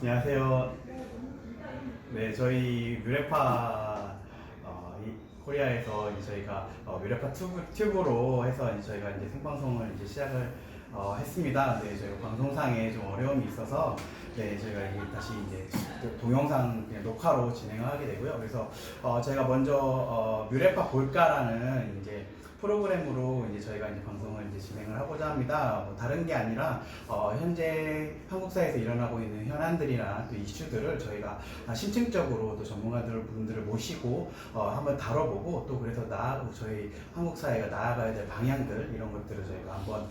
안녕하세요. 네, 저희 뮤레파 코리아에서 이제 저희가 뮤레파 튜브로 해서 이제 저희가 이제 생방송을 이제 시작을 했습니다. 네, 저희가 방송상에 좀 어려움이 있어서 네, 저희가 이게 다시 이제 동영상 그냥 녹화로 진행을 하게 되고요. 그래서 저희가 먼저 뮤레파 볼까라는 이제 프로그램으로 이제 저희가 이제 방송을 이제 진행을 하고자 합니다. 뭐 다른 게 아니라 현재 한국 사회에서 일어나고 있는 현안들이나 또 이슈들을 저희가 심층적으로 또 전문가들 분들을 모시고 한번 다뤄보고 또 그래서 저희 한국 사회가 나아가야 될 방향들 이런 것들을 저희가 한번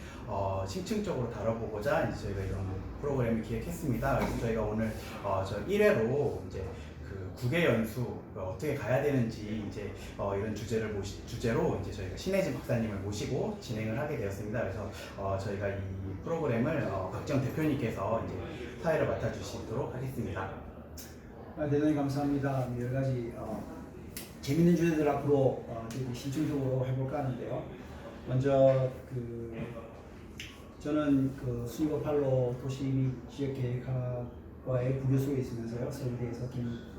심층적으로 다뤄보고자 이제 저희가 이런 프로그램을 기획했습니다. 그래서 저희가 오늘 저 1회로 이제 그 국외 연수 어떻게 가야 되는지 이제 이런 주제로 이제 저희가 신혜진 박사님을 모시고 진행을 하게 되었습니다. 그래서 저희가 이 프로그램을 박정 대표님께서 이제 사회를 맡아주시도록 하겠습니다. 대단히 감사합니다. 여러 가지 재밌는 주제들 앞으로 신중적으로 해볼까 하는데요. 먼저 저는 수니버 팔로 도시 및 지역계획학과의 부교수에 있으면서요 서울대에서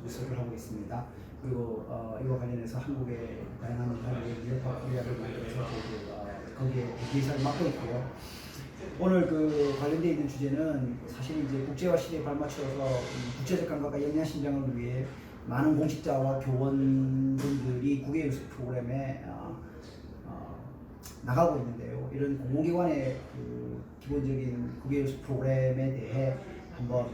기술을 하고 있습니다. 그리고 이와 관련해서 한국의 다양한 분야의 뮤레파 코리아를 만들어서 거기에 기획사를 맡고 있고요. 오늘 관련되어 있는 주제는 사실 이제 국제화 시대에 발맞춰서 국제적 감각과 영리한 신장을 위해 많은 공직자와 교원분들이 국외연수 프로그램에 나가고 있는데요. 이런 공공기관의 기본적인 국외연수 프로그램에 대해 한번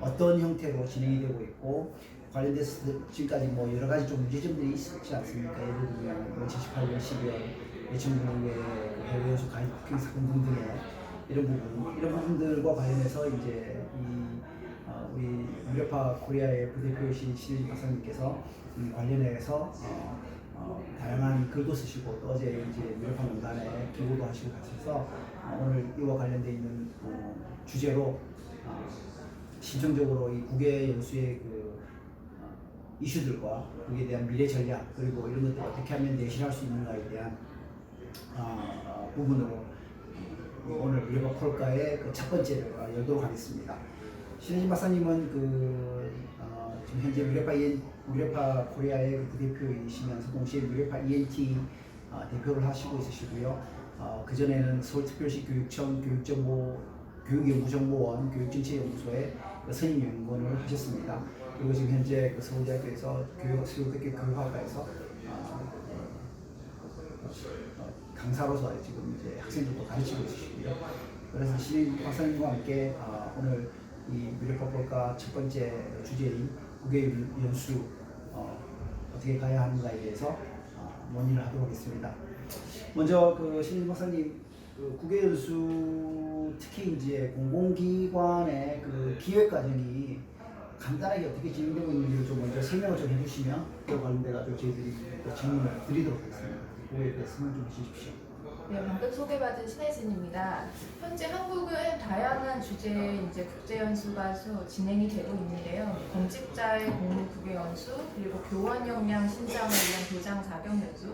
어떤 형태로 진행이 되고 있고 관련돼서 지금까지 뭐 여러 가지 좀 문제점들이 있지 않습니까? 예를 들면 2078년 12월 예천국의 해외연수 가입 사건 등등의 이런 부분들과 관련해서 이제 우리 뮤레파 코리아의 부대표이신 신혜진 박사님께서 관련해서 다양한 글도 쓰시고 또 어제 이제 뮤레파 명단에 기고도 하시고 하셔서 오늘 이와 관련돼 있는 주제로 심층적으로 이 국외 연수의 이슈들과 거기에 대한 미래 전략 그리고 이런 것들 어떻게 하면 내실할 수 있는가에 대한 부분으로 오늘 뮤레파 콜과의 첫 번째를 열도록 하겠습니다. 신혜진 박사님은 지금 현재 뮤레파 코리아의 부대표이시면서 동시에 뮤레파 ENT 대표를 하시고 있으시고요. 그전에는 서울특별시 교육청 교육연구정보원 교육정책연구소의 선임연구원을 하셨습니다. 그리고 지금 현재 서울대학교에서 서울대학교 교육학과에서 강사로서 지금 이제 학생들도 가르치고 있으시고요. 그래서 신혜진 박사님과 함께 오늘 이 뮤레파 볼까 첫 번째 주제인 국외 연수 어떻게 가야 하는가에 대해서 논의를 하도록 하겠습니다. 먼저 신혜진 박사님 국외 연수 특히 이제 공공기관의 기획 과정이 간단하게 어떻게 진행되고 있는지를 좀 먼저 설명을 좀 해주시면 그 관련돼 가지고 저희들이 질문을 드리도록 하겠습니다. 그거에 대해서 설명 좀 해주십시오. 네, 방금 소개받은 신혜진입니다. 현재 한국은 다양한 주제의 이제 국제연수가 진행이 되고 있는데요. 공직자의 공무 국외연수, 그리고 교원 역량 신장을 위한 교장 자격 연수,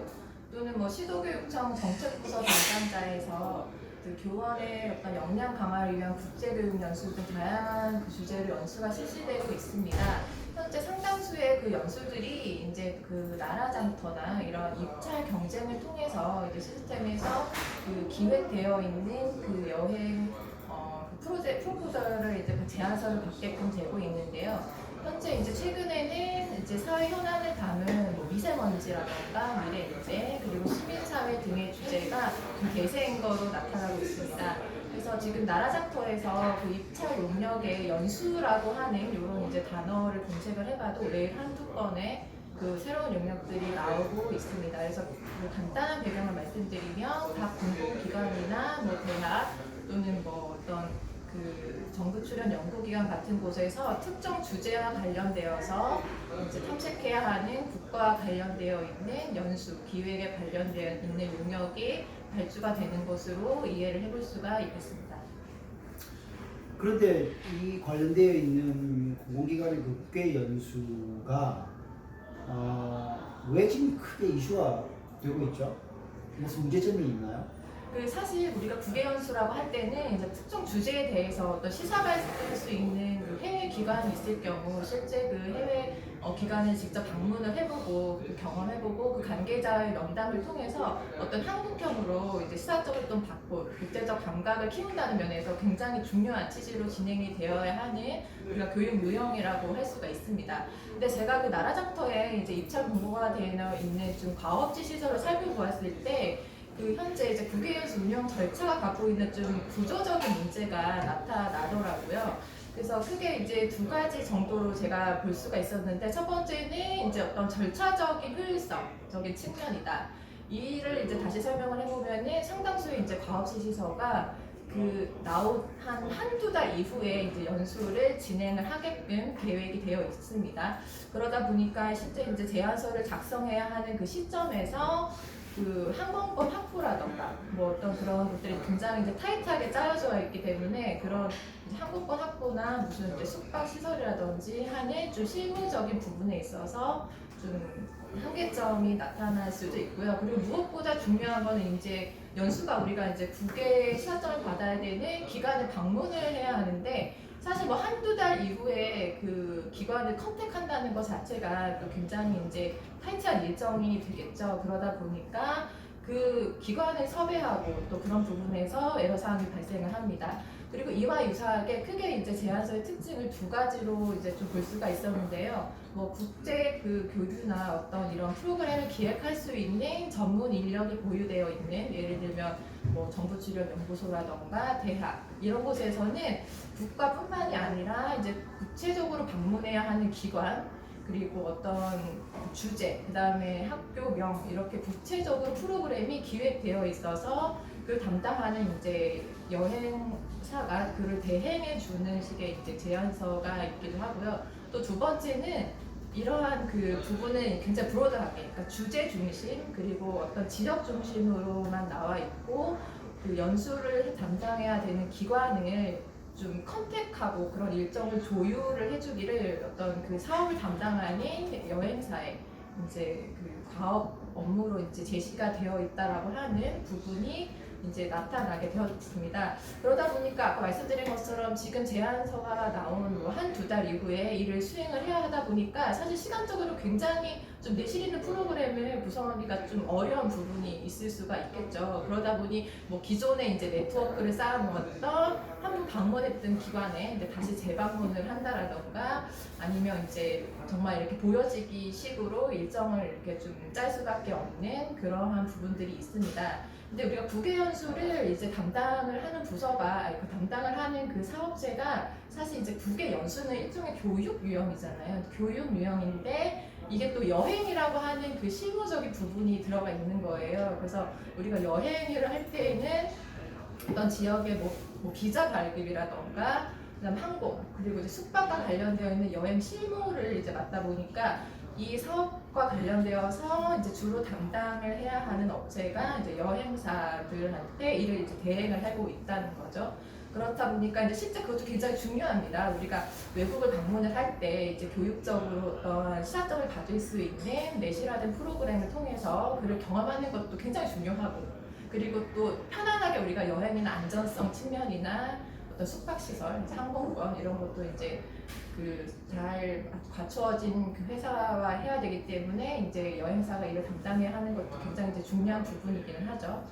또는 뭐 시도교육청 정책부서 담당자에서 교원의 어떤 역량 강화를 위한 국제교육 연수 등 다양한 주제로 연수가 실시되고 있습니다. 현재 상당수의 연수들이 이제 나라장터나 이런 입찰 경쟁을 통해서 이제 시스템에서 기획되어 있는 여행 프로포저를 이제 제안서를 받게끔 되고 있는데요. 현재 이제 최근에는 이제 사회 현안을 담은 미세먼지라던가 미래 인재 그리고 시민사회 등의 주제가 좀 대세인 거로 나타나고 있습니다. 그래서 지금 나라장터에서 입찰 용역의 연수라고 하는 이런 이제 단어를 검색을 해봐도 매일 한두 건의 새로운 용역들이 나오고 있습니다. 그래서 간단한 배경을 말씀드리면 각 공공기관이나 대학 또는 어떤 정부 출연 연구기관 같은 곳에서 특정 주제와 관련되어서 이제 탐색해야 하는 국가와 관련되어 있는 연수, 기획에 관련되어 있는 용역이 발주가 되는 것으로 이해를 해볼 수가 있겠습니다. 그런데 이 관련되어 있는 공공기관의 국외 연수가 왜 지금 크게 이슈화 되고 있죠? 무슨 문제점이 있나요? 그 사실 우리가 국외연수라고 할 때는 이제 특정 주제에 대해서 어떤 시사가 있을 수 있는 그 해외 기관이 있을 경우 실제 그 해외 기관을 직접 방문을 해보고 그 경험해보고 그 관계자의 면담을 통해서 어떤 한국형으로 이제 시사적으로 좀 받고 국제적 감각을 키운다는 면에서 굉장히 중요한 취지로 진행이 되어야 하는 우리가 교육 유형이라고 할 수가 있습니다. 근데 제가 그 나라장터에 이제 입찰 공고가 되어 있는 좀 과업지 시설을 살펴보았을 때 그 현재 이제 국외연수 운영 절차가 갖고 있는 좀 구조적인 문제가 나타나더라고요. 그래서 크게 이제 두 가지 정도로 제가 볼 수가 있었는데 첫 번째는 이제 어떤 절차적인 효율성적인 측면이다. 이를 이제 다시 설명을 해보면은 상당수의 이제 과업시 시설가 그 나온 한두 달 이후에 이제 연수를 진행을 하게끔 계획이 되어 있습니다. 그러다 보니까 실제 이제 제안서를 작성해야 하는 그 시점에서 그 항공권 확보라던가 뭐 어떤 그런 것들이 굉장히 이제 타이트하게 짜여져 있기 때문에 그런 이제 항공권 확보나 무슨 이제 숙박 시설이라든지 하는 좀 실무적인 부분에 있어서 좀 한계점이 나타날 수도 있고요. 그리고 무엇보다 중요한 거는 이제 연수가 우리가 이제 국외 시사점을 받아야 되는 기관에 방문을 해야 하는데 사실 뭐 한두 달 이후에 그 기관을 컨택한다는 것 자체가 또 굉장히 이제 타이트한 일정이 되겠죠. 그러다 보니까 그 기관을 섭외하고 또 그런 부분에서 애로사항이 발생을 합니다. 그리고 이와 유사하게 크게 이제 제안서의 특징을 두 가지로 이제 좀 볼 수가 있었는데요. 뭐 국제 그 교류나 어떤 이런 프로그램을 기획할 수 있는 전문 인력이 보유되어 있는 예를 들면 뭐 정부 출연 연구소라던가 대학 이런 곳에서는 국가뿐만이 아니라 이제 구체적으로 방문해야 하는 기관 그리고 어떤 주제 그다음에 학교명 이렇게 구체적으로 프로그램이 기획되어 있어서 그 담당하는 이제 여행사가 그를 대행해 주는 식의 이제 제안서가 있기도 하고요. 또 두 번째는 이러한 그 부분은 굉장히 브로드하게, 그러니까 주제 중심 그리고 어떤 지역 중심으로만 나와 있고 그 연수를 담당해야 되는 기관을 좀 컨택하고 그런 일정을 조율을 해주기를 어떤 그 사업을 담당하는 여행사에 이제 그 과업 업무로 이제 제시가 되어 있다라고 하는 부분이 이제 나타나게 되었습니다. 그러다 보니까 아까 말씀드린 것처럼 지금 제안서가 나온 뭐 한두 달 이후에 이를 수행을 해야 하다 보니까 사실 시간적으로 굉장히 좀 내실 있는 프로그램을 구성하기가 좀 어려운 부분이 있을 수가 있겠죠. 그러다 보니 뭐 기존에 이제 네트워크를 쌓아놓았던 한번 방문했던 기관에 이제 다시 재방문을 한다라던가 아니면 이제 정말 이렇게 보여지기 식으로 일정을 이렇게 좀 짤 수밖에 없는 그러한 부분들이 있습니다. 근데 우리가 국외연수를 이제 담당을 하는 부서가 그 담당을 하는 그 사업체가 사실 이제 국외연수는 일종의 교육 유형이잖아요. 교육 유형인데 이게 또 여행이라고 하는 그 실무적인 부분이 들어가 있는 거예요. 그래서 우리가 여행을 할 때에는 어떤 지역의 뭐 비자 발급이라던가 그다음 항공 그리고 이제 숙박과 관련되어 있는 여행 실무를 이제 맡다 보니까 이 사업과 관련되어서 이제 주로 담당을 해야 하는 업체가 이제 여행사들한테 이를 이제 대행을 하고 있다는 거죠. 그렇다 보니까 이제 실제 그것도 굉장히 중요합니다. 우리가 외국을 방문을 할 때 이제 교육적으로 어떤 시사점을 가질 수 있는 내실화된 프로그램을 통해서 그를 경험하는 것도 굉장히 중요하고 그리고 또 편안하게 우리가 여행이나 안전성 측면이나 어떤 숙박시설, 항공권 이런 것도 이제 그 잘 갖추어진 그 회사와 해야 되기 때문에 이제 여행사가 이를 담당해야 하는 것도 굉장히 이제 중요한 부분이기는 하죠.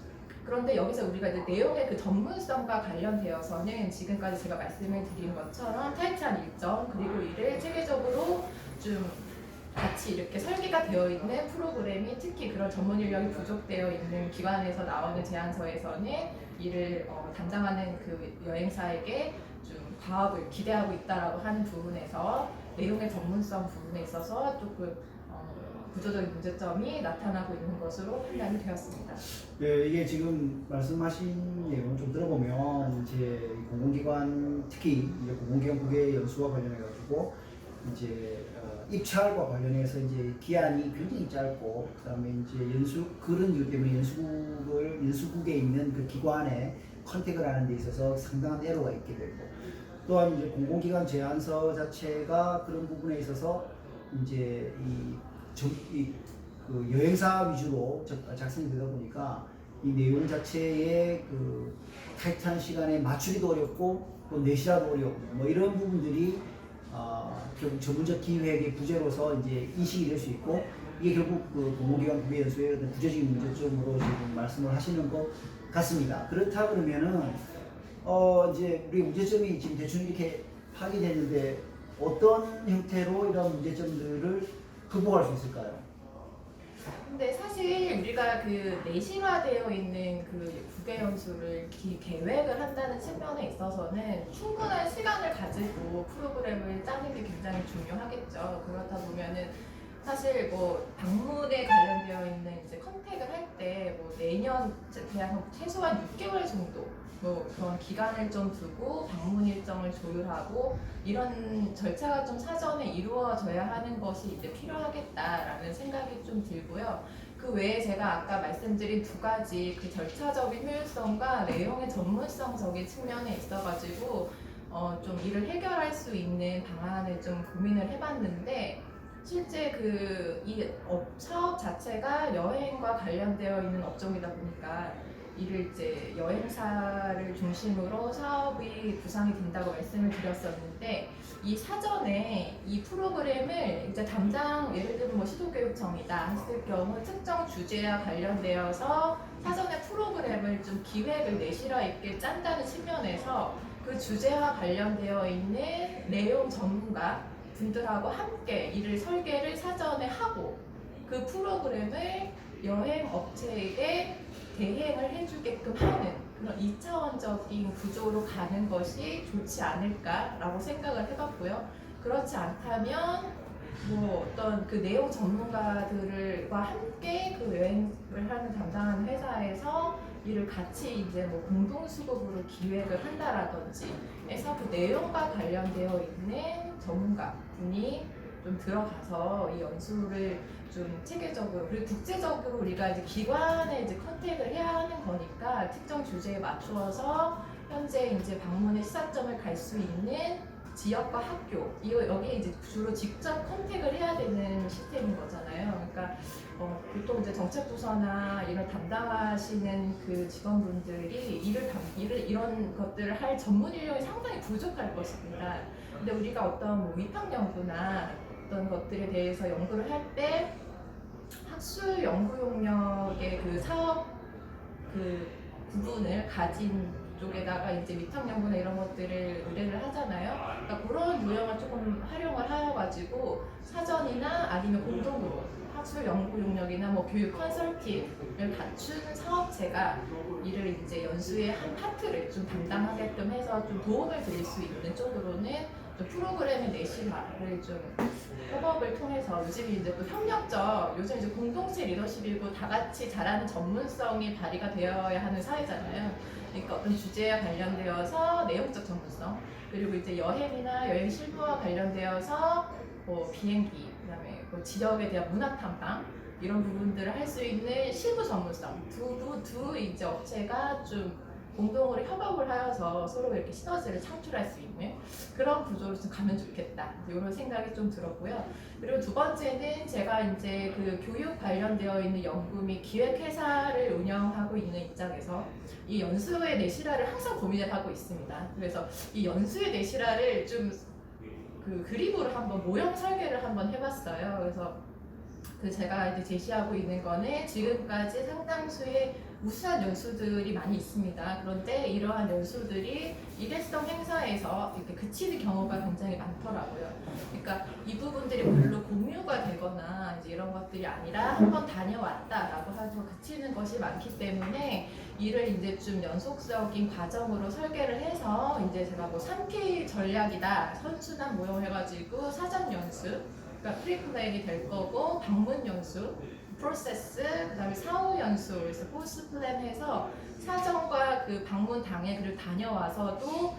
그런데 여기서 우리가 이제 내용의 그 전문성과 관련되어서는 지금까지 제가 말씀을 드린 것처럼 타이트한 일정 그리고 이를 체계적으로 좀 같이 이렇게 설계가 되어 있는 프로그램이 특히 그런 전문 인력이 부족되어 있는 기관에서 나오는 제안서에서는 이를 담당하는 그 여행사에게 좀 과업을 기대하고 있다라고 하는 부분에서 내용의 전문성 부분에 있어서 조금 구조적인 문제점이 나타나고 있는 것으로 판단이 되었습니다. 네, 이게 지금 말씀하신 내용 좀 들어보면 이제 공공기관 특히 이제 공공기관 국외 연수와 관련해 가지고 이제 입찰과 관련해서 이제 기한이 굉장히 짧고 그다음에 이제 그런 이유 때문에 연수국에 있는 그 기관에 컨택을 하는 데 있어서 상당한 애로가 있게 되고 또한 이제 공공기관 제안서 자체가 그런 부분에 있어서 이제 그 여행사 위주로 작성이 되다 보니까 이 내용 자체의 그 타이트한 시간에 맞추기도 어렵고 또 내시라도 어렵고 뭐 이런 부분들이 결국 전문적 기획의 부재로서 이제 인식이 될 수 있고 이게 결국 그 공공기관 구매 연수의 어떤 구조적인 문제점으로 지금 말씀을 하시는 것 같습니다. 그렇다 그러면은 이제 우리 문제점이 지금 대충 이렇게 파악이 됐는데 어떤 형태로 이런 문제점들을 극복할 수 있을까요? 근데 사실 우리가 그 내실화되어 있는 그 국외 연수를 계획을 한다는 측면에 있어서는 충분한 시간을 가지고 프로그램을 짜는 게 굉장히 중요하겠죠. 그렇다 보면은 사실 뭐 방문에 관련되어 있는 이제 컨택을 할 때 뭐 내년 그냥 최소한 6개월 정도 뭐 그런 기간을 좀 두고 방문 일정을 조율하고 이런 절차가 좀 사전에 이루어져야 하는 것이 이제 필요하겠다라는 생각이 좀 들고요. 그 외에 제가 아까 말씀드린 두 가지 그 절차적인 효율성과 내용의 전문성적인 측면에 있어가지고 좀 이를 해결할 수 있는 방안을 좀 고민을 해봤는데 실제 이 사업 자체가 여행과 관련되어 있는 업종이다 보니까 이를 이제 여행사를 중심으로 사업이 구상이 된다고 말씀을 드렸었는데 이 사전에 이 프로그램을 이제 담당 예를 들면 뭐 시도교육청이다 했을 경우 특정 주제와 관련되어서 사전에 프로그램을 좀 기획을 내실화 있게 짠다는 측면에서 그 주제와 관련되어 있는 내용 전문가 분들하고 함께 이를 설계를 사전에 하고 그 프로그램을 여행 업체에게 대행을 해주게끔 하는 그런 2차원적인 구조로 가는 것이 좋지 않을까라고 생각을 해봤고요. 그렇지 않다면 뭐 어떤 그 내용 전문가들과 함께 그 여행을 하는 담당하는 회사에서 이를 같이 이제 뭐 공동 수급으로 기획을 한다라든지 해서 그 내용과 관련되어 있는 전문가 분이 좀 들어가서 이 연수를 좀 체계적으로 그리고 국제적으로 우리가 이제 기관에 이제 컨택을 해야 하는 거니까 특정 주제에 맞추어서 현재 이제 방문의 시사점을 갈 수 있는 지역과 학교 여기에 이제 주로 직접 컨택을 해야 되는 시스템인 거잖아요. 그러니까 보통 이제 정책부서나 이런 담당하시는 그 직원분들이 이런 것들을 할 전문 인력이 상당히 부족할 것입니다. 근데 우리가 어떤 뭐 위탁 연구나 어떤 것들에 대해서 연구를 할 때 학술 연구 용역의 그 사업 그 부분을 가진 쪽에다가 이제 위탁 연구나 이런 것들을 의뢰를 하잖아요. 그러니까 그런 요령을 조금 활용을 하여가지고 사전이나 아니면 공동으로 학술 연구 용역이나 뭐 교육 컨설팅을 갖춘 사업체가 이를 이제 연수의 한 파트를 좀 담당하게끔 해서 좀 도움을 드릴 수 있는 쪽으로는 좀 프로그램의 내실화를 좀 협업을 통해서 요즘 이제 또 요즘 이제 공동체 리더십이고 다 같이 잘하는 전문성이 발휘가 되어야 하는 사회잖아요. 그러니까 어떤 주제와 관련되어서 내용적 전문성 그리고 이제 여행이나 여행 실무와 관련되어서 뭐 비행기 그다음에 뭐 지역에 대한 문화 탐방 이런 부분들을 할 수 있는 실무 전문성 두 이제 업체가 좀 공동으로 협업을 하여서 서로 이렇게 시너지를 창출할 수 있는 그런 구조로 좀 가면 좋겠다 이런 생각이 좀 들었고요. 그리고 두 번째는 제가 이제 그 교육 관련되어 있는 연구 및 기획회사를 운영하고 있는 입장에서 이 연수의 내실화를 항상 고민을 하고 있습니다. 그래서 이 연수의 내실화를 좀 그 그림으로 한번 모형 설계를 한번 해봤어요. 그래서 그 제가 이제 제시하고 있는 거는 지금까지 상당수의 우수한 연수들이 많이 있습니다. 그런데 이러한 연수들이 일회성 행사에서 이렇게 그치는 경우가 굉장히 많더라고요. 그러니까 이 부분들이 별로 공유가 되거나 이제 이런 것들이 아니라 한번 다녀왔다라고 하고 그치는 것이 많기 때문에 이를 이제 좀 연속적인 과정으로 설계를 해서 이제 제가 뭐 3K 전략이다 선순환 모형해가지고 사전 연수 그러니까 프리플랜이 될 거고 방문 연수, 프로세스, 그다음에 사후 연수, 그래서 포스트 플랜 해서 사전과 그 방문 당에 그리고 다녀와서도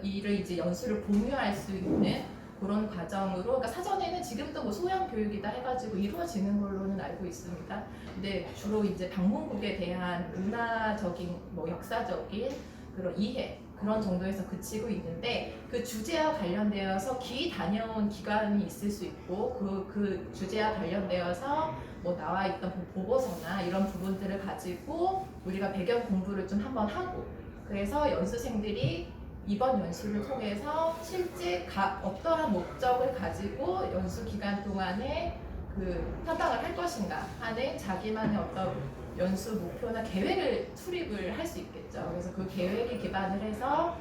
이를 이제 연수를 공유할 수 있는 그런 과정으로 그러니까 사전에는 지금도 뭐 소양 교육이다 해가지고 이루어지는 걸로는 알고 있습니다. 근데 주로 이제 방문국에 대한 문화적인 뭐 역사적인 그런 이해 그런 정도에서 그치고 있는데 그 주제와 관련되어서 다녀온 기간이 있을 수 있고 그 주제와 관련되어서 뭐 나와 있던 보고서나 이런 부분들을 가지고 우리가 배경 공부를 좀 한번 하고 그래서 연수생들이 이번 연수를 통해서 실제 어떠한 목적을 가지고 연수 기간 동안에 그 탐방을 할 것인가 하는 자기만의 어떤 연수 목표나 계획을 수립을 할 수 있겠죠. 그래서 그 계획에 기반을 해서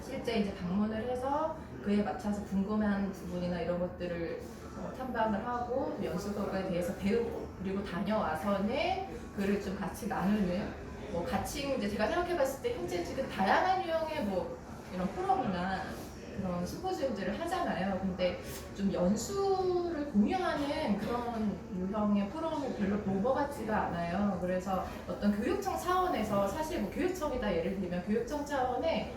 실제 이제 방문을 해서 그에 맞춰서 궁금한 부분이나 이런 것들을 탐방을 하고 연수국에 대해서 배우고 그리고 다녀와서는 그를 좀 같이 나누는 뭐 같이 이제 제가 생각해봤을 때 현재 지금 다양한 유형의 뭐 이런 포럼이나 그런 심포지움들을 하잖아요. 근데 좀 연수를 공유하는 그런 유형의 프로그램이 별로 본 것 같지가 않아요. 그래서 어떤 교육청 차원에서 사실 뭐 교육청이다 예를 들면 교육청 차원에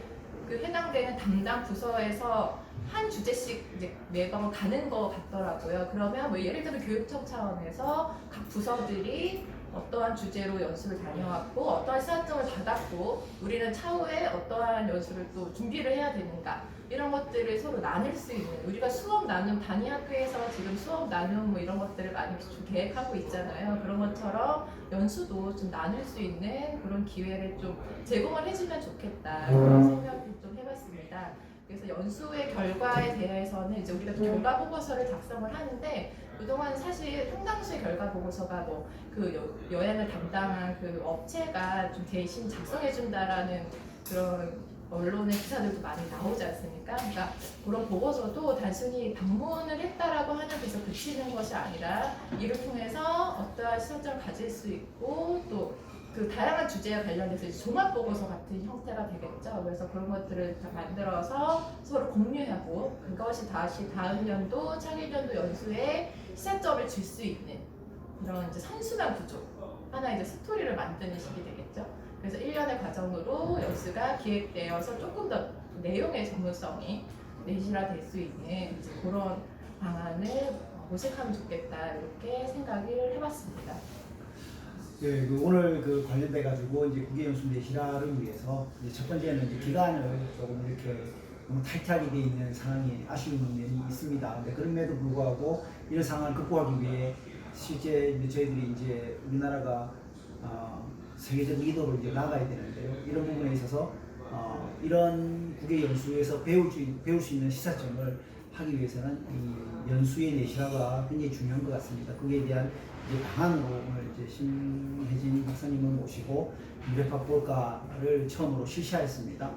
그 해당되는 담당 부서에서 한 주제씩 이제 매번 가는 것 같더라고요. 그러면 뭐 예를 들면 교육청 차원에서 각 부서들이 어떠한 주제로 연수를 다녀왔고 어떠한 시사점을 받았고 우리는 차후에 어떠한 연수를 또 준비를 해야 되는가 이런 것들을 서로 나눌 수 있는 우리가 수업 나눔 단위 학교에서 지금 수업 나눔 뭐 이런 것들을 많이 좀 계획하고 있잖아요. 그런 것처럼 연수도 좀 나눌 수 있는 그런 기회를 좀 제공을 해주면 좋겠다 그런 생각을 좀 해봤습니다. 그래서 연수의 결과에 대해서는 이제 우리가 또 결과 보고서를 작성을 하는데 그동안 사실 상당수의 결과 보고서가 뭐 그 여행을 담당한 그 업체가 좀 대신 작성해 준다라는 그런 언론의 기사들도 많이 나오지 않습니까? 그러니까 그런 보고서도 단순히 방문을 했다라고 하는 데서 그치는 것이 아니라 이를 통해서 어떠한 시선점을 가질 수 있고 또 그 다양한 주제와 관련해서 종합 보고서 같은 형태가 되겠죠. 그래서 그런 것들을 다 만들어서 서로 공유하고 그것이 다시 다음 연도 창의연도 연수에 시사점을 줄 수 있는 그런 이제 선순환 구조 하나 이제 스토리를 만드는 식이 되겠죠. 그래서 1년의 과정으로 연수가 기획되어서 조금 더 내용의 전문성이 내실화될 수 있는 이제 그런 방안을 모색하면 좋겠다 이렇게 생각을 해봤습니다. 네, 오늘 그 관련돼 가지고 이제 국외연수 내실화를 위해서 이제 첫 번째는 이제 기간을 조금 이렇게 너무 타이트하게 돼 있는 상황이 아쉬운 면이 있습니다. 근데 그럼에도 불구하고 이런 상황을 극복하기 위해 실제 이제 저희들이 이제 우리나라가 세계적 리더로 이제 나가야 되는데요. 이런 부분에 있어서 이런 국외 연수에서 배울 수 있는 시사점을 하기 위해서는 이 연수의 내실화가 굉장히 중요한 것 같습니다. 거기에 대한 이제 방안으로 오늘 이제 심혜진 박사님을 모시고 유래파 볼가를 처음으로 실시하였습니다.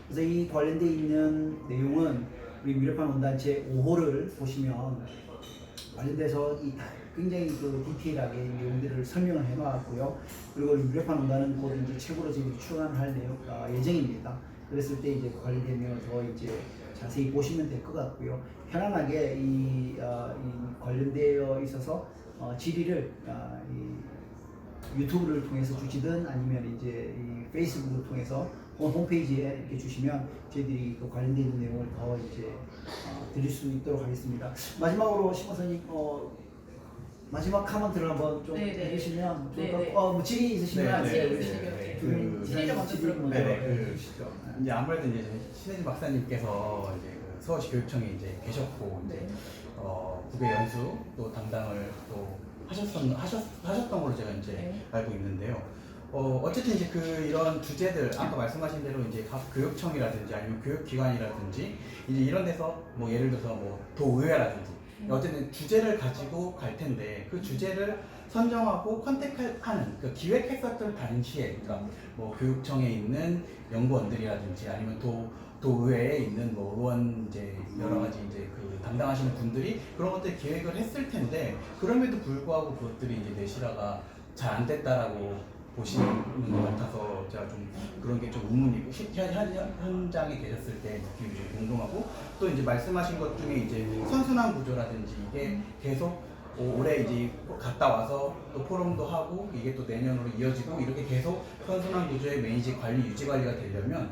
그래서 이 관련돼 있는 내용은 우리 유래파 논단체 5호를 보시면 관련돼서 굉장히 그 디테일하게 내용들을 설명을 해놓았고요. 그리고 유래파 논단은 곧 이제 책으로 지금 출간할 예정입니다. 그랬을 때 이제 관련되면 더 이제 자세히 보시면 될 것 같고요. 편안하게 이 관련되어 있어서 질의를 유튜브를 통해서 주시든 아니면 이제 이 페이스북을 통해서 홈페이지에 이렇게 주시면 저희들이 그 관련된 있는 내용을 더 이제 드릴 수 있도록 하겠습니다. 마지막으로 심박사님 마지막 카멘트를 한번 좀 해주시면 좋을 것 같고 뭐 질의 있으시면 질의를 먼저 들어보시죠. 이제 아무래도 이제 신혜진 박사님께서 이제 그 서울시 교육청에 이제 계셨고 이제 국외 연수 또 담당을 또 하셨던 걸로 제가 이제 알고 있는데요. 어쨌든 이제 이런 주제들 아까 말씀하신 대로 이제 각 교육청이라든지 아니면 교육기관이라든지 이제 이런 데서 뭐 예를 들어서 뭐 도의회라든지 어쨌든 주제를 가지고 갈 텐데 그 주제를 선정하고 컨택하는 그 기획했었던 당시에 그러니까 뭐 교육청에 있는 연구원들이라든지 아니면 도의회에 있는 뭐 의원 이제 여러 가지 이제 그 담당하시는 분들이 그런 것들 기획을 했을 텐데 그럼에도 불구하고 그것들이 이제 내실화가 잘 안 됐다라고 보시는 것 같아서 제가 좀 그런 게 좀 의문이고 현장에 계셨을 때 느낌이 좀 궁금하고 또 이제 말씀하신 것 중에 이제 선순환 구조라든지 이게 계속 올해 이제 갔다 와서 또 포럼도 하고 이게 또 내년으로 이어지고 이렇게 계속 선순환 구조의 매니지 관리 유지 관리가 되려면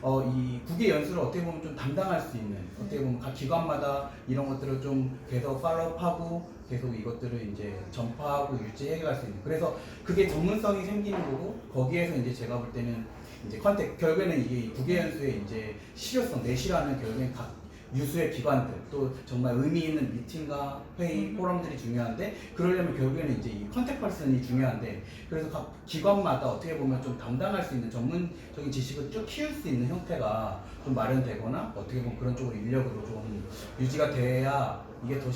이 국외 연수를 어떻게 보면 좀 담당할 수 있는 어떻게 보면 각 기관마다 이런 것들을 좀 계속 팔로우하고 계속 이것들을 이제 전파하고 유지해 갈 수 있는 그래서 그게 전문성이 생기는 거고 거기에서 이제 제가 볼 때는 이제 컨택 결국에는 이게 국외연수의 이제 실효성 내실화는 결국엔 각 유수의 기관들 또 정말 의미 있는 미팅과 회의 포럼들이 중요한데 그러려면 결국에는 이제 이 컨택 퍼슨이 중요한데 그래서 각 기관마다 어떻게 보면 좀 담당할 수 있는 전문적인 지식을 쭉 키울 수 있는 형태가 좀 마련되거나 어떻게 보면 그런 쪽으로 인력으로 좀 유지가 돼야 이게 더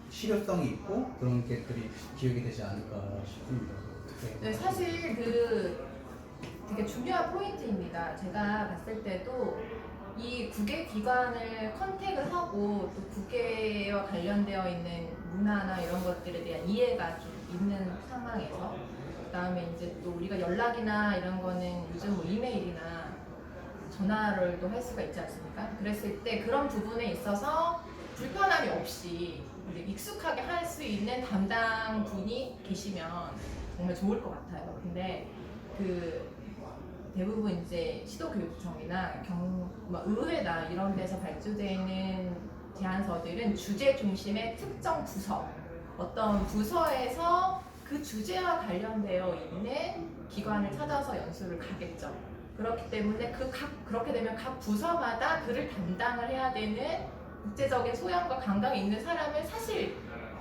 실효성이 있고 그런 것들이 기획이 되지 않을까 싶습니다. 네, 사실 그 되게 중요한 포인트입니다. 제가 봤을 때도 이 국외 기관을 컨택을 하고 또 국외와 관련되어 있는 문화나 이런 것들에 대한 이해가 좀 있는 상황에서 그다음에 이제 또 우리가 연락이나 이런 거는 요즘 뭐 이메일이나 전화를 또 할 수가 있지 않습니까? 그랬을 때 그런 부분에 있어서 불편함이 없이 이제 익숙하게 할 수 있는 담당 분이 계시면 정말 좋을 것 같아요. 근데 그 대부분 이제 시도교육청이나 뭐 의회나 이런 데서 발주되는 제안서들은 주제 중심의 특정 부서, 어떤 부서에서 그 주제와 관련되어 있는 기관을 찾아서 연수를 가겠죠. 그렇기 때문에 그렇게 되면 각 부서마다 그를 담당을 해야 되는 국제적인 소양과 감각이 있는 사람을 사실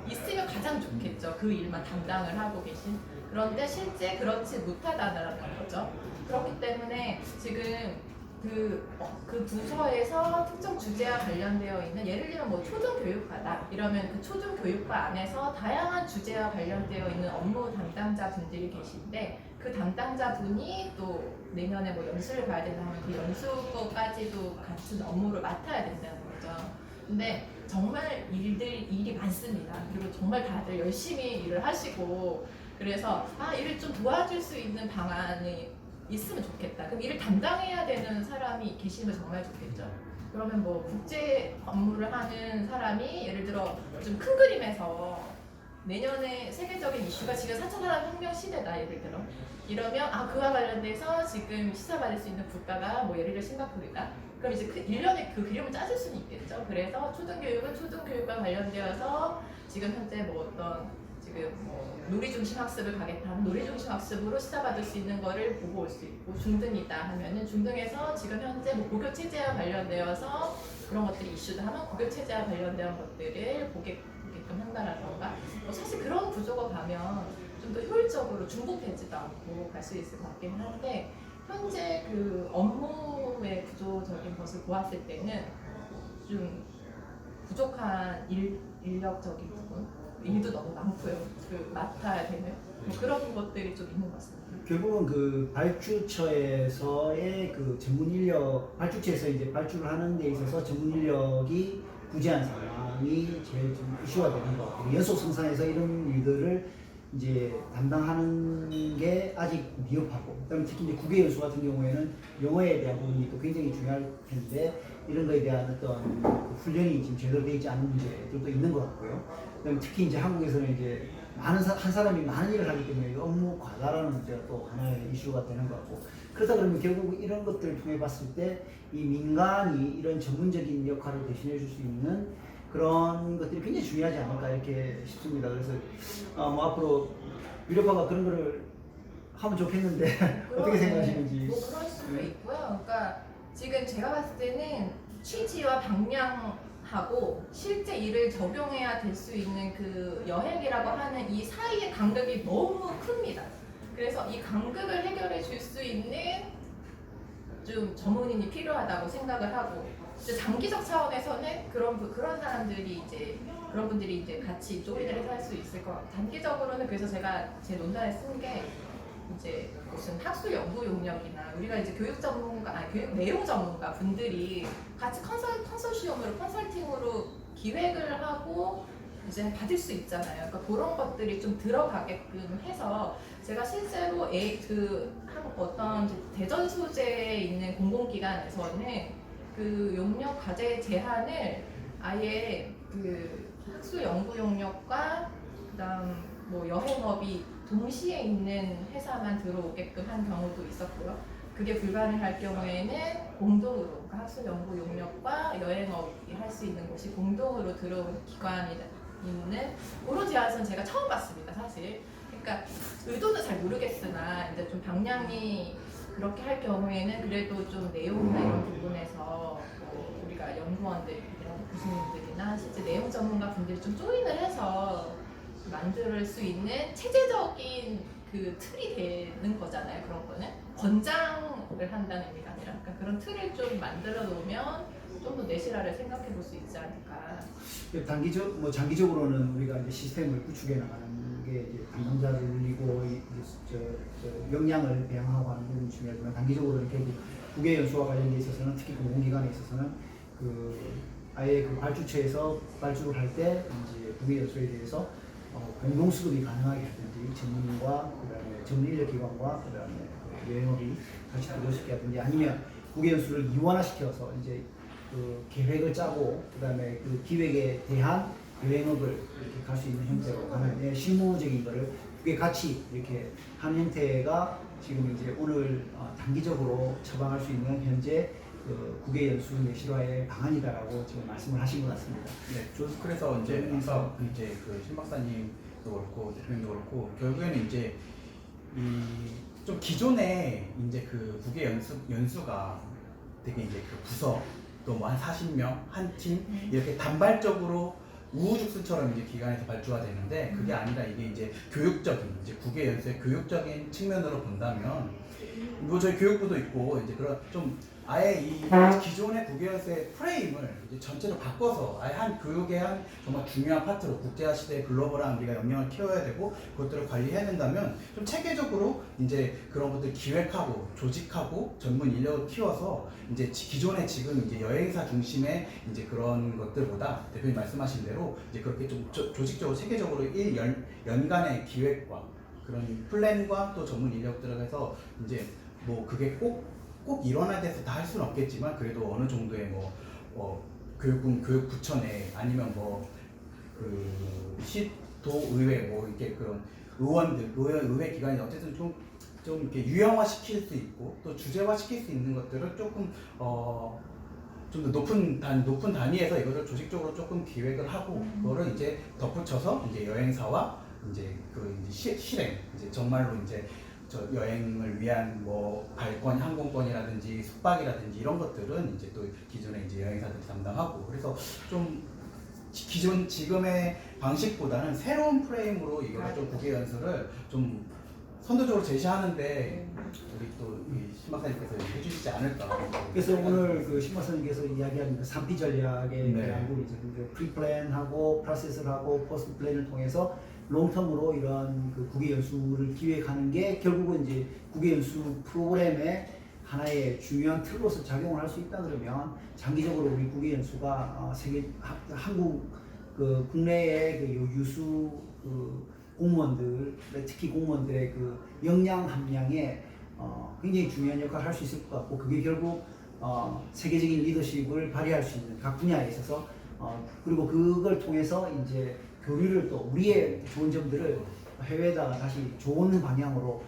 있으면 가장 좋겠죠. 그 일만 담당을 하고 계신. 그런데 실제 그렇지 못하다는 거죠. 그렇기 때문에 지금 그 부서에서 특정 주제와 관련되어 있는 예를 들면 뭐 초등교육과다 이러면 그 초등교육과 안에서 다양한 주제와 관련되어 있는 업무 담당자 분들이 계신데 그 담당자 분이 또 내년에 뭐 연수를 가야 된다면 그 연수까지도 같은 업무를 맡아야 된다는 거죠. 근데 정말 일이 많습니다. 그리고 정말 다들 열심히 일을 하시고 그래서 일을 좀 도와줄 수 있는 방안이 있으면 좋겠다. 그럼 일을 담당해야 되는 사람이 계시면 정말 좋겠죠. 그러면 뭐 국제 업무를 하는 사람이 예를 들어 좀 큰 그림에서 내년에 세계적인 이슈가 지금 4차 산업혁명 시대다 예를 들어 이러면 그와 관련돼서 지금 시사받을 수 있는 국가가 뭐 예를 들어 싱가포르다. 그럼 이제 그 1년에 그 그림을 짜줄 수는 있겠죠. 그래서 초등교육은 초등교육과 관련되어서 지금 현재 뭐 어떤 지금 뭐 놀이중심 학습을 가겠다 하면 놀이중심 학습으로 시사받을 수 있는 거를 보고 올 수 있고 중등이다 하면은 중등에서 지금 현재 뭐 고교 체제와 관련되어서 그런 것들이 이슈다 하면 고교 체제와 관련된 것들을 보게끔 한다라던가 뭐 사실 그런 구조가 가면 좀 더 효율적으로 중복되지도 않고 갈 수 있을 것 같기는 한데 현재 그 업무의 구조적인 것을 보았을 때는 좀 부족한 인력적인 부분 일도 너무 많고요. 그 맡아야 되는 뭐 그런 것들이 좀 있는 것 같습니다. 결국은 그 발주처에서의 그 전문 인력, 발주처에서 이제 발주를 하는 데 있어서 전문 인력이 부재한 상황이 제일 좀 이슈가 되는 것 같아요. 연속 생산에서 이런 일들을 이제 담당하는 게 아직 미흡하고, 그다음에 특히 이제 국외 연수 같은 경우에는 영어에 대한 부분이 또 굉장히 중요할 텐데 이런 거에 대한 어떤 그 훈련이 지금 제대로 되어 있지 않은 문제들도 있는 것 같고요. 그다음에 특히 이제 한국에서는 이제 한 사람이 많은 일을 하기 때문에 업무 과다라는 문제가 또 하나의 이슈가 되는 것 같고, 그렇다 그러면 결국 이런 것들을 통해 봤을 때 이 민간이 이런 전문적인 역할을 대신해 줄 수 있는 그런 것들이 굉장히 중요하지 않을까 이렇게 싶습니다. 그래서 뭐 앞으로 유럽화가 그런 거를 하면 좋겠는데 어떻게 생각하시는지. 뭐 그럴 수도 있고요. 그러니까 지금 제가 봤을 때는 취지와 방향하고 실제 일을 적용해야 될 수 있는 그 여행이라고 하는 이 사이의 간극이 너무 큽니다. 그래서 이 간극을 해결해 줄 수 있는 좀 전문인이 필요하다고 생각을 하고 이제 장기적 차원에서는 그런 사람들이 이제 그런 분들이 이제 같이 조인을 해서 할 수 있을 것 같아요. 단기적으로는 그래서 제가 제 논란에 쓴 게 이제 무슨 학술 연구 용역이나 우리가 이제 교육 전문가, 교육 내용 전문가 분들이 같이 컨소시엄으로 컨설팅으로 기획을 하고 이제 받을 수 있잖아요. 그러니까 그런 것들이 좀 들어가게끔 해서 제가 실제로 어떤 대전 소재에 있는 공공기관에서는 그 용역 과제 제한을 아예 그 학술 연구 용역과 그다음 뭐 여행업이 동시에 있는 회사만 들어오게끔 한 경우도 있었고요. 그게 불가능할 경우에는 공동으로 그러니까 학술 연구 용역과 여행업이 할 수 있는 곳이 공동으로 들어온 기관이 있는 그런 제안서는 제가 처음 봤습니다, 사실. 그러니까 의도는 잘 모르겠으나 이제 좀 방향이 그렇게 할 경우에는 그래도 좀 내용이나 이런 부분에서 뭐 우리가 연구원들이나 교수님들이나 실제 내용 전문가 분들이 좀 조인을 해서 만들 수 있는 체제적인 그 틀이 되는 거잖아요. 그런 거는 권장을 한다는 의미가 아니라 그러니까 그런 틀을 좀 만들어 놓으면 좀 더 내실화를 생각해 볼 수 있지 않을까. 장기적으로는 우리가 이제 시스템을 구축해 나가는 게 이제 담당자를 늘리고 역량을 배양하고 하는 부분이 중요하지만 단기적으로는 결국 국외 연수와 관련돼 있어서는 특히 공공기관에 있어서는 아예 그 발주처에서 발주를 할 때 이제 국외 연수에 대해서 공동 수급이 가능하게 하든지 전문과 그다음에 전문 인력 기관과 그다음에 여행업이 같이 들어올 수 있게 하든지 아니면 국외 연수를 이원화시켜서 이제 그 계획을 짜고 그다음에 그 기획에 대한 여행업을 이렇게 갈 수 있는 형태로 가는 실무적인 거를 그게 같이 이렇게 하는 형태가 지금 이제 오늘 단기적으로 처방할 수 있는 현재 그 국외 연수 내실화의 방안이다라고 지금 말씀을 하신 것 같습니다. 네, 그래서 이제 아까 이제 그 신 박사님도 그렇고 대표님도 그렇고 결국에는 이제 이 좀 기존에 이제 그 국외 연수가 되게 이제 그 부서 또 뭐 한 40명 한 팀 이렇게 단발적으로 우후죽순처럼 이제 기관에서 발주가 되는데 그게 아니라 이게 이제 교육적인 이제 국외 연수의 교육적인 측면으로 본다면 뭐 저희 교육부도 있고 이제 그런 좀 아예 이 기존의 국외 연수의 프레임을 이제 전체로 바꿔서 아예 한 교육의 한 정말 중요한 파트로 국제화 시대의 글로벌한 우리가 역량을 키워야 되고 그것들을 관리해야 된다면 좀 체계적으로 이제 그런 것들 기획하고 조직하고 전문 인력을 키워서 이제 기존의 지금 이제 여행사 중심의 이제 그런 것들보다 대표님 말씀하신 대로 이제 그렇게 좀 조직적으로 체계적으로 연간의 기획과 그런 플랜과 또 전문 인력들을 해서 이제 뭐 그게 꼭 일어나야 돼서 다 할 수는 없겠지만 그래도 어느 정도의 교육부처 내 아니면 그 시도의회 뭐 이렇게 그런 의회 기관이 어쨌든 좀 이렇게 유형화 시킬 수 있고 또 주제화 시킬 수 있는 것들을 조금 좀 더 높은 단위에서 이거를 조직적으로 조금 기획을 하고 그거를 이제 덧붙여서 이제 여행사와 이제 그 실행 이제 정말로 이제 저 여행을 위한 뭐 발권, 항공권이라든지 숙박이라든지 이런 것들은 이제 또 기존에 이제 여행사들이 담당하고 그래서 좀 지금의 방식보다는 새로운 프레임으로 이거를 좀 국외 연수를 좀 선도적으로 제시하는데 우리 또 신 박사님께서 해주시지 않을까. 그래서 오늘 그 신 박사님께서 이야기한 그 3P 전략에 네. 대한 이제 프리플랜하고 프로세스를 하고 포스트 플랜을 통해서 롱텀으로 이런 그 국외 연수를 기획하는 게 결국은 이제 국외 연수 프로그램의 하나의 중요한 틀로서 작용을 할 수 있다 그러면 장기적으로 우리 국외 연수가 한국 그 국내의 그 유수 그 공무원들 특히 공무원들의 그 역량 함량에 굉장히 중요한 역할을 할 수 있을 것 같고 그게 결국 세계적인 리더십을 발휘할 수 있는 각 분야에 있어서 그리고 그걸 통해서 이제 교류를 또 우리의 좋은 점들을 해외에다가 다시 좋은 방향으로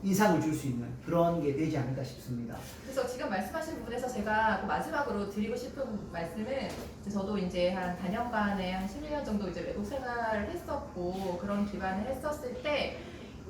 인상을 줄 수 있는 그런 게 되지 않을까 싶습니다. 그래서 지금 말씀하신 부분에서 제가 마지막으로 드리고 싶은 말씀은 저도 이제 한 4년간에 한 11년 정도 이제 외국 생활을 했었고 그런 기반을 했었을 때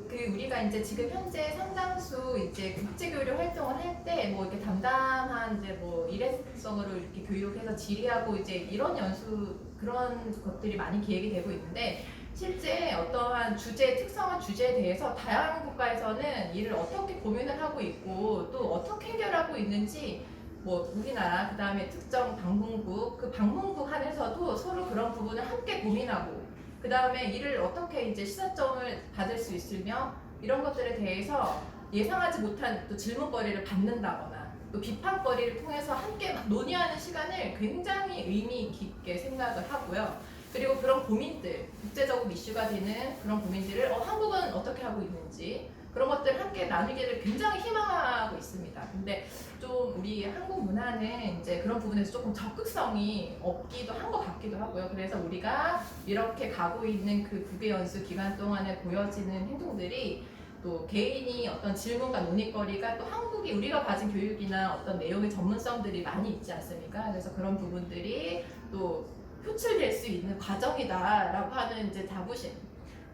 그 우리가 이제 지금 현재 상당수 이제 국제 교류 활동을 할 때 뭐 이렇게 담담한 이제 뭐 일회성으로 이렇게 교육해서 질의하고 이제 이런 연수 그런 것들이 많이 기획이 되고 있는데 실제 어떠한 특성한 주제에 대해서 다양한 국가에서는 이를 어떻게 고민을 하고 있고 또 어떻게 해결하고 있는지 뭐 우리나라 그다음에 특정 방문국 그 방문국 안에서도 서로 그런 부분을 함께 고민하고 그 다음에 이를 어떻게 이제 시사점을 받을 수 있으며 이런 것들에 대해서 예상하지 못한 또 질문거리를 받는다거나 또 비판거리를 통해서 함께 논의하는 시간을 굉장히 의미 깊게 생각을 하고요. 그리고 그런 고민들, 국제적으로 이슈가 되는 그런 고민들을 한국은 어떻게 하고 있는지 그런 것들을 함께 나누기를 굉장히 희망하고 있습니다. 근데 좀 우리 한국 문화는 이제 그런 부분에서 조금 적극성이 없기도 한 것 같기도 하고요. 그래서 우리가 이렇게 가고 있는 그 국외 연수 기간 동안에 보여지는 행동들이 또 개인이 어떤 질문과 논의거리가 또 한국이 우리가 가진 교육이나 어떤 내용의 전문성들이 많이 있지 않습니까? 그래서 그런 부분들이 또 표출될 수 있는 과정이다라고 하는 이제 자부심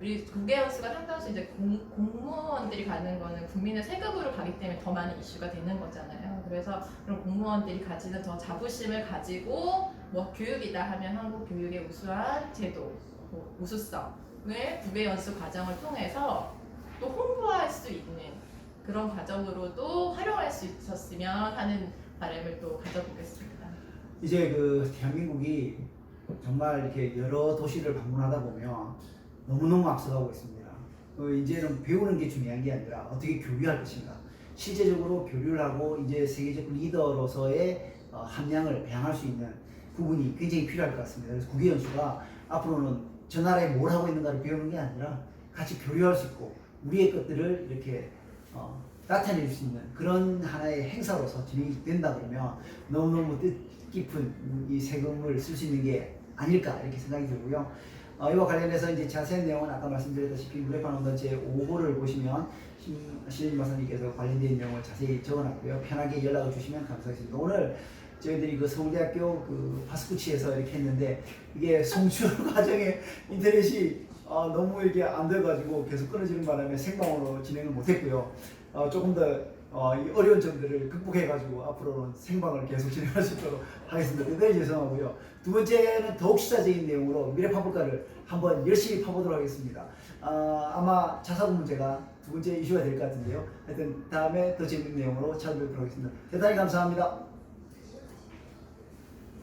우리 국외연수가 상당수 이제 공무원들이 가는 거는 국민의 세금으로 가기 때문에 더 많은 이슈가 되는 거잖아요. 그래서 그런 공무원들이 가지는 더 자부심을 가지고 뭐 교육이다 하면 한국 교육의 우수한 제도, 뭐 우수성을 국외연수 과정을 통해서 또 홍보할 수 있는 그런 과정으로도 활용할 수 있었으면 하는 바람을 또 가져보겠습니다. 이제 그 대한민국이 정말 이렇게 여러 도시를 방문하다 보면 너무너무 앞서가고 있습니다. 이제는 배우는 게 중요한 게 아니라 어떻게 교류할 것인가. 실제적으로 교류를 하고 이제 세계적 리더로서의 함량을 배양할 수 있는 부분이 굉장히 필요할 것 같습니다. 그래서 국외연수가 앞으로는 저 나라에 뭘 하고 있는가를 배우는 게 아니라 같이 교류할 수 있고 우리의 것들을 이렇게 나타낼 수 있는 그런 하나의 행사로서 진행이 된다 그러면 너무너무 뜻깊은 이 세금을 쓸 수 있는 게 아닐까 이렇게 생각이 들고요. 이와 관련해서 이제 자세한 내용은 아까 말씀드렸다시피 무례파 논단 제5호를 보시면 신혜진 박사님께서 관련된 내용을 자세히 적어놨고요. 편하게 연락을 주시면 감사하겠습니다. 오늘 저희들이 그 서울대학교 그 파스쿠치에서 이렇게 했는데 이게 송출 과정에 인터넷이 너무 이게 안 돼가지고 계속 끊어지는 바람에 생방으로 진행을 못했고요. 조금 더 이 어려운 점들을 극복해가지고 앞으로는 생방을 계속 진행할 수 있도록 하겠습니다. 대단히 죄송하고요. 두 번째는 더욱 시사적인 내용으로 미래파볼까를 한번 열심히 파보도록 하겠습니다. 아마 자사고 문제가 두 번째 이슈가 될 것 같은데요. 하여튼 다음에 더 재밌는 내용으로 찾아뵙도록 하겠습니다. 대단히 감사합니다.